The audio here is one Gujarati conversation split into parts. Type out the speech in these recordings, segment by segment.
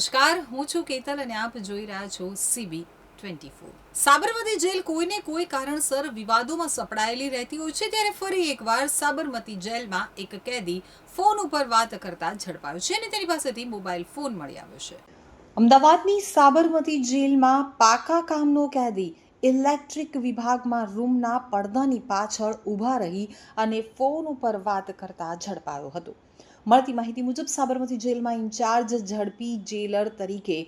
નમસ્કાર, હું છું કેતલ અને આપ જોઈ રહ્યા છો CB24। સાબરમતી જેલ કોઈને કોઈ કારણસર વિવાદોમાં સપડાયેલી રહેતી હોય છે, ત્યારે ફરી એકવાર સાબરમતી જેલમાં એક કેદી ફોન ઉપર વાત કરતા ઝડપાયો છે અને તેની પાસેથી મોબાઈલ ફોન મળી આવ્યો છે। અમદાવાદની સાબરમતી જેલમાં પાકા કામનો કેદી ઇલેક્ટ્રિક વિભાગમાં રૂમના પડદાની પાછળ ઊભા રહી અને ફોન ઉપર વાત કરતા ઝડપાયો હતો। મળતી માહિતી મુજબ સાબરમતી જેલમાં ઇન્ચાર્જ ઝડપી જેલર તરીકે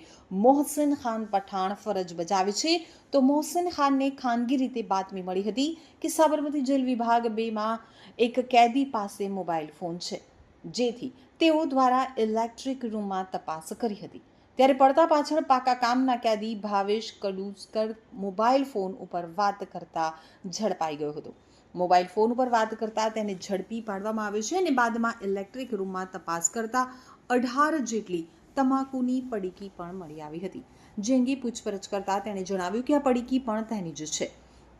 મોહસિન ખાન પઠાણ ફરજ બજાવે છે, તો મોહસિન ખાનને ખાનગી રીતે બાતમી મળી હતી કે સાબરમતી જેલ વિભાગ 2માં એક કેદી પાસે મોબાઈલ ફોન છે, જેથી તેઓ દ્વારા ઇલેક્ટ્રિક રૂમમાં તપાસ કરી હતી। ત્યારે પડદા પાછળ પાકા કામના કેદી ભાવેશ કડુસ્કર મોબાઈલ ફોન ઉપર વાત કરતા ઝડપાઈ ગયો હતો। મોબાઈલ ફોન ઉપર વાત કરતા તેને ઝડપી પાડવામાં આવ્યો છે અને બાદમાં ઇલેક્ટ્રિક રૂમમાં તપાસ કરતા 18 જેટલી તમાકુની પડીકી પણ મળી આવી હતી, જે અંગે પૂછપરછ કરતા તેણે જણાવ્યું કે આ પડીકી પણ તેની જ છે।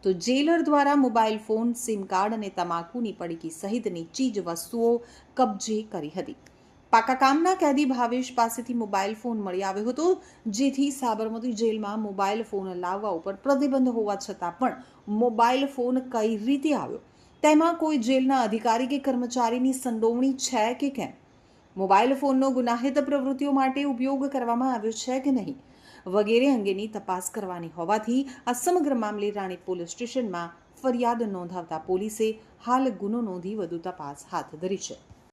તો જેલર દ્વારા મોબાઈલ ફોન, સિમ કાર્ડ અને તમાકુની પડીકી સહિતની ચીજ વસ્તુઓ કબજે કરી હતી। પાકા કામના કેદી ભાવેશ પાસેથી મોબાઈલ ફોન મળી આવ્યો હતો, જેથી સાબરમતી જેલમાં મોબાઈલ ફોન લાવવા ઉપર પ્રતિબંધ હોવા છતાં પણ મોબાઈલ ફોન કઈ રીતે આવ્યો, તેમાં કોઈ જેલના અધિકારી કે કર્મચારીની સંડોવણી છે કે કેમ, મોબાઈલ ફોનનો ગુનાહિત પ્રવૃત્તિઓ માટે ઉપયોગ કરવામાં આવ્યો છે કે નહીં, વગેરે અંગેની તપાસ કરવાની હોવાથી આ સમગ્ર મામલે રાણીપ પોલીસ સ્ટેશનમાં ફરિયાદ નોંધાવતા પોલીસે હાલ ગુનો નોંધી વધુ તપાસ હાથ ધરી છે।